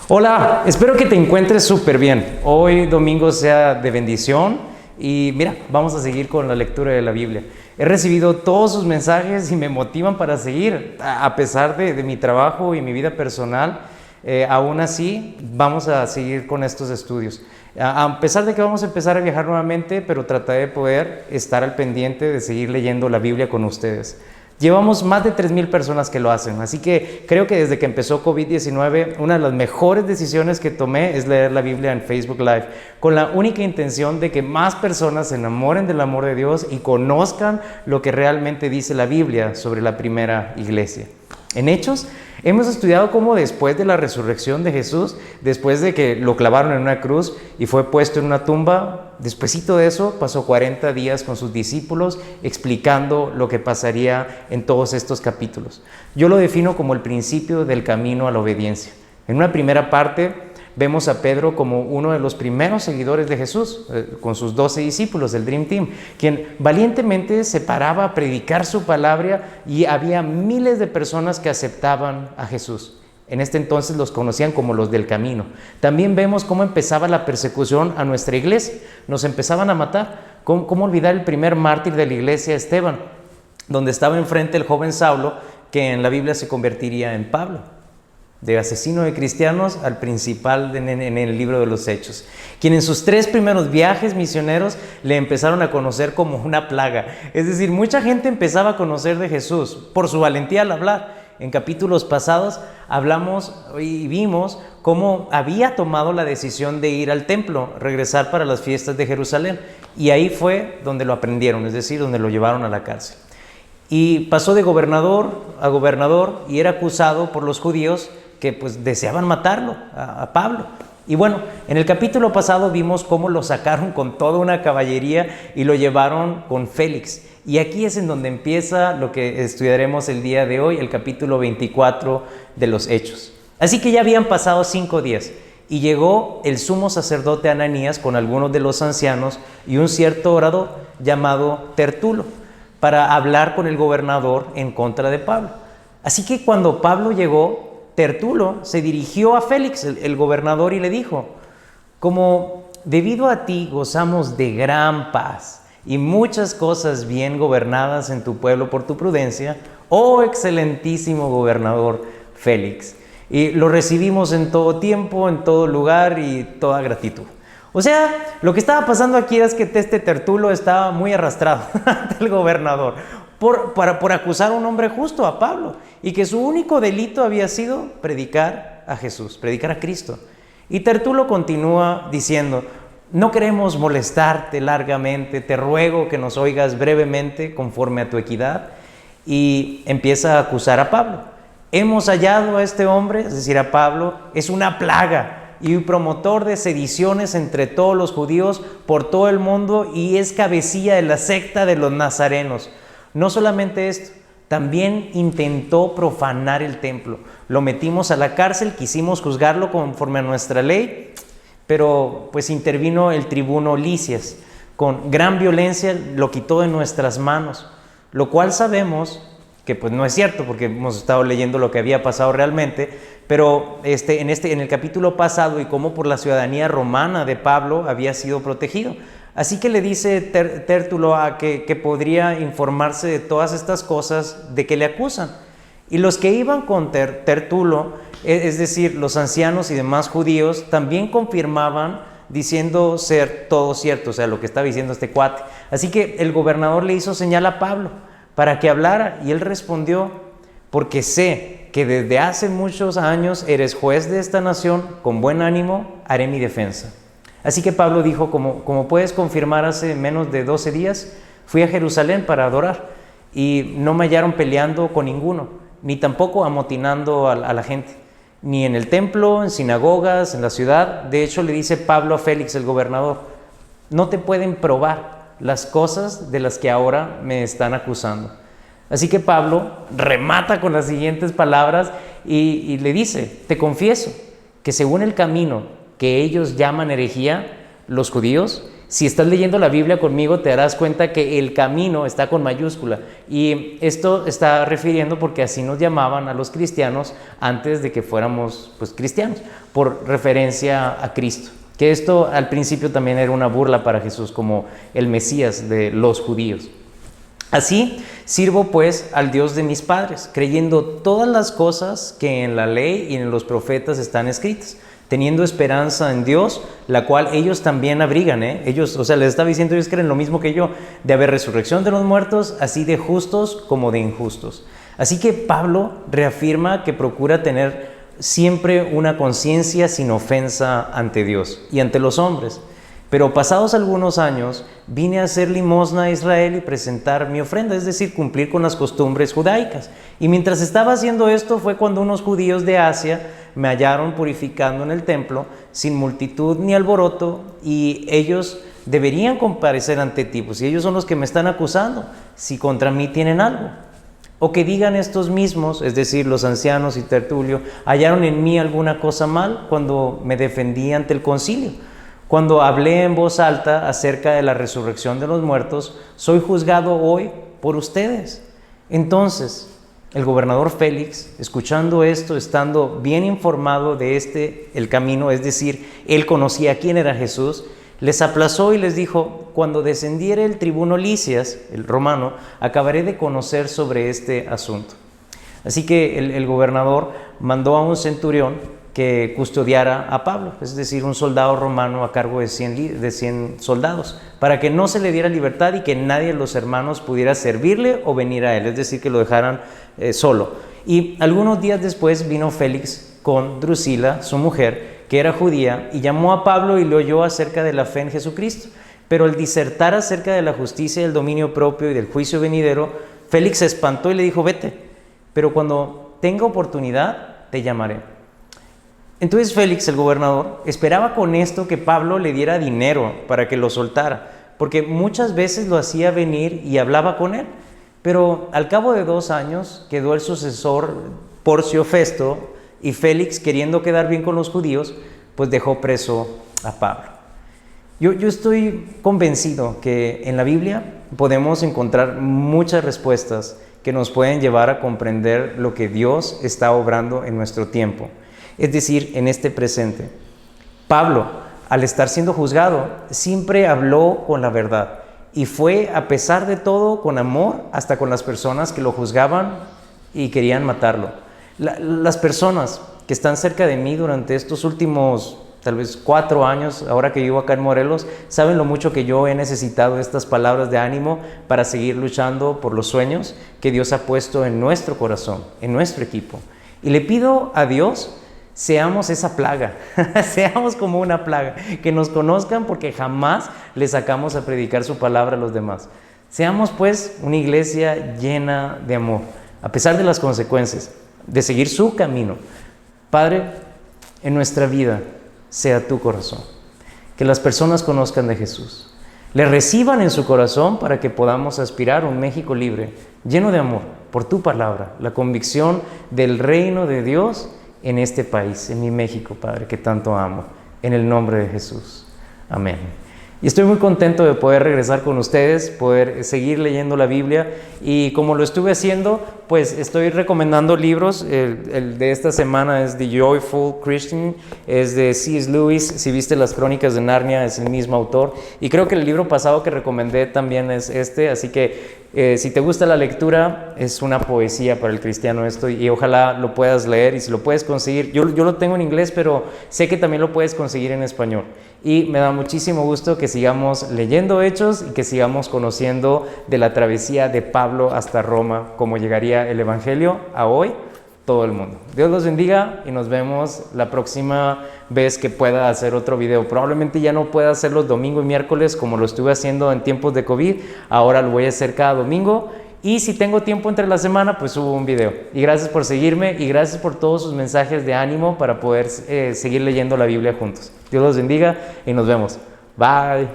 Hola, espero que te encuentres súper bien. Hoy domingo sea de bendición y mira, vamos a seguir con la lectura de la Biblia. He recibido todos sus mensajes y me motivan para seguir, a pesar de mi trabajo y mi vida personal. Aún así, vamos a seguir con estos estudios. A pesar de que vamos a empezar a viajar nuevamente, pero trataré de poder estar al pendiente de seguir leyendo la Biblia con ustedes. Llevamos más de 3,000 personas que lo hacen, así que creo que desde que empezó COVID-19, una de las mejores decisiones que tomé es leer la Biblia en Facebook Live, con la única intención de que más personas se enamoren del amor de Dios y conozcan lo que realmente dice la Biblia sobre la primera iglesia. En Hechos, hemos estudiado cómo después de la resurrección de Jesús, después de que lo clavaron en una cruz y fue puesto en una tumba, despuesito de eso pasó 40 días con sus discípulos explicando lo que pasaría en todos estos capítulos. Yo lo defino como el principio del camino a la obediencia. En una primera parte vemos a Pedro como uno de los primeros seguidores de Jesús, con sus 12 discípulos, el Dream Team, quien valientemente se paraba a predicar su palabra y había miles de personas que aceptaban a Jesús. En este entonces los conocían como los del camino. También vemos cómo empezaba la persecución a nuestra iglesia. Nos empezaban a matar. ¿Cómo olvidar el primer mártir de la iglesia, Esteban, donde estaba enfrente el joven Saulo, que en la Biblia se convertiría en Pablo? De asesino de cristianos al principal en el libro de los Hechos, quien en sus 3 primeros viajes misioneros le empezaron a conocer como una plaga. Es decir, mucha gente empezaba a conocer de Jesús por su valentía al hablar. En capítulos pasados hablamos y vimos cómo había tomado la decisión de ir al templo, regresar para las fiestas de Jerusalén, y ahí fue donde lo aprendieron, es decir, donde lo llevaron a la cárcel. Y pasó de gobernador a gobernador y era acusado por los judíos que pues deseaban matarlo, a Pablo. Y bueno, en el capítulo pasado vimos cómo lo sacaron con toda una caballería y lo llevaron con Félix. Y aquí es en donde empieza lo que estudiaremos el día de hoy, el capítulo 24 de los Hechos. Así que ya habían pasado 5 días y llegó el sumo sacerdote Ananías con algunos de los ancianos y un cierto orador llamado Tertulo para hablar con el gobernador en contra de Pablo. Así que cuando Pablo llegó, Tertulo se dirigió a Félix, el gobernador, y le dijo: como debido a ti gozamos de gran paz y muchas cosas bien gobernadas en tu pueblo por tu prudencia, oh excelentísimo gobernador Félix, y lo recibimos en todo tiempo, en todo lugar y toda gratitud. O sea, lo que estaba pasando aquí es que este Tertulo estaba muy arrastrado ante el gobernador por acusar a un hombre justo, a Pablo, y que su único delito había sido predicar a Jesús, predicar a Cristo. Y Tertulo continúa diciendo: no queremos molestarte largamente, te ruego que nos oigas brevemente conforme a tu equidad. Y empieza a acusar a Pablo. Hemos hallado a este hombre, es decir, a Pablo, es una plaga y un promotor de sediciones entre todos los judíos por todo el mundo y es cabecilla de la secta de los nazarenos. No solamente esto, también intentó profanar el templo. Lo metimos a la cárcel, quisimos juzgarlo conforme a nuestra ley, pero pues intervino el tribuno Lisias. Con gran violencia lo quitó de nuestras manos, lo cual sabemos que pues no es cierto porque hemos estado leyendo lo que había pasado realmente, pero en el capítulo pasado y cómo por la ciudadanía romana de Pablo había sido protegido. Así que le dice Tertulo que podría informarse de todas estas cosas de que le acusan. Y los que iban con Tertulo, es decir, los ancianos y demás judíos, también confirmaban diciendo ser todo cierto, o sea, lo que estaba diciendo este cuate. Así que el gobernador le hizo señal a Pablo para que hablara y él respondió: porque sé que desde hace muchos años eres juez de esta nación, con buen ánimo haré mi defensa. Así que Pablo dijo: como puedes confirmar, hace menos de 12 días fui a Jerusalén para adorar y no me hallaron peleando con ninguno, ni tampoco amotinando a la gente, ni en el templo, en sinagogas, en la ciudad. De hecho, le dice Pablo a Félix, el gobernador: no te pueden probar las cosas de las que ahora me están acusando. Así que Pablo remata con las siguientes palabras y le dice: te confieso que según el camino que ellos llaman herejía, los judíos, Si estás leyendo la Biblia conmigo, te darás cuenta que el camino está con mayúscula. Y esto está refiriendo porque así nos llamaban a los cristianos antes de que fuéramos cristianos, por referencia a Cristo. Que esto al principio también era una burla para Jesús como el Mesías de los judíos. Así sirvo pues al Dios de mis padres, creyendo todas las cosas que en la ley y en los profetas están escritas, teniendo esperanza en Dios, la cual ellos también abrigan. Ellos, les estaba diciendo, ellos creen lo mismo que yo, de haber resurrección de los muertos, así de justos como de injustos. Así que Pablo reafirma que procura tener siempre una conciencia sin ofensa ante Dios y ante los hombres. Pero pasados algunos años, vine a hacer limosna a Israel y presentar mi ofrenda, es decir, cumplir con las costumbres judaicas. Y mientras estaba haciendo esto fue cuando unos judíos de Asia me hallaron purificando en el templo, sin multitud ni alboroto, y ellos deberían comparecer ante ti, pues si ellos son los que me están acusando, si contra mí tienen algo. O que digan estos mismos, es decir, los ancianos y Tertulio, hallaron en mí alguna cosa mal cuando me defendí ante el concilio. Cuando hablé en voz alta acerca de la resurrección de los muertos, soy juzgado hoy por ustedes. Entonces, el gobernador Félix, escuchando esto, estando bien informado de el camino, es decir, él conocía quién era Jesús, les aplazó y les dijo: cuando descendiere el tribuno Licias, el romano, acabaré de conocer sobre este asunto. Así que el gobernador mandó a un centurión que custodiara a Pablo, es decir, un soldado romano a cargo de 100 soldados, para que no se le diera libertad y que nadie de los hermanos pudiera servirle o venir a él, es decir, que lo dejaran solo. Y algunos días después vino Félix con Drusila, su mujer, que era judía, y llamó a Pablo y le oyó acerca de la fe en Jesucristo. Pero al disertar acerca de la justicia y del dominio propio y del juicio venidero, Félix se espantó y le dijo: vete, pero cuando tenga oportunidad te llamaré. Entonces Félix, el gobernador, esperaba con esto que Pablo le diera dinero para que lo soltara, porque muchas veces lo hacía venir y hablaba con él. Pero al cabo de 2 años quedó el sucesor Porcio Festo, y Félix, queriendo quedar bien con los judíos, pues dejó preso a Pablo. Yo estoy convencido que en la Biblia podemos encontrar muchas respuestas que nos pueden llevar a comprender lo que Dios está obrando en nuestro tiempo, es decir, en este presente. Pablo, al estar siendo juzgado, siempre habló con la verdad y fue, a pesar de todo, con amor hasta con las personas que lo juzgaban y querían matarlo. Las personas que están cerca de mí durante estos últimos tal vez 4 años, ahora que vivo acá en Morelos, saben lo mucho que yo he necesitado estas palabras de ánimo para seguir luchando por los sueños que Dios ha puesto en nuestro corazón, en nuestro equipo. Y le pido a Dios, seamos esa plaga, seamos como una plaga, que nos conozcan porque jamás le sacamos a predicar su palabra a los demás. Seamos pues una iglesia llena de amor, a pesar de las consecuencias, de seguir su camino. Padre, en nuestra vida sea tu corazón, que las personas conozcan de Jesús, le reciban en su corazón para que podamos aspirar a un México libre, lleno de amor por tu palabra, la convicción del reino de Dios en este país, en mi México, Padre, que tanto amo, en el nombre de Jesús. Amén. Y estoy muy contento de poder regresar con ustedes, poder seguir leyendo la Biblia, y como lo estuve haciendo, pues estoy recomendando libros. El de esta semana es The Joyful Christian, es de C.S. Lewis. Si viste las Crónicas de Narnia, es el mismo autor, y creo que el libro pasado que recomendé también es este, así que si te gusta la lectura, es una poesía para el cristiano esto, y ojalá lo puedas leer, y si lo puedes conseguir, yo lo tengo en inglés, pero sé que también lo puedes conseguir en español, y me da muchísimo gusto que sigamos leyendo Hechos y que sigamos conociendo de la travesía de Pablo hasta Roma, cómo llegaría el Evangelio a hoy todo el mundo. Dios los bendiga y nos vemos la próxima vez que pueda hacer otro video. Probablemente ya no pueda hacerlo domingo y miércoles como lo estuve haciendo en tiempos de COVID. Ahora lo voy a hacer cada domingo, y si tengo tiempo entre la semana, pues subo un video. Y gracias por seguirme y gracias por todos sus mensajes de ánimo para poder seguir leyendo la Biblia juntos. Dios los bendiga y nos vemos. Bye.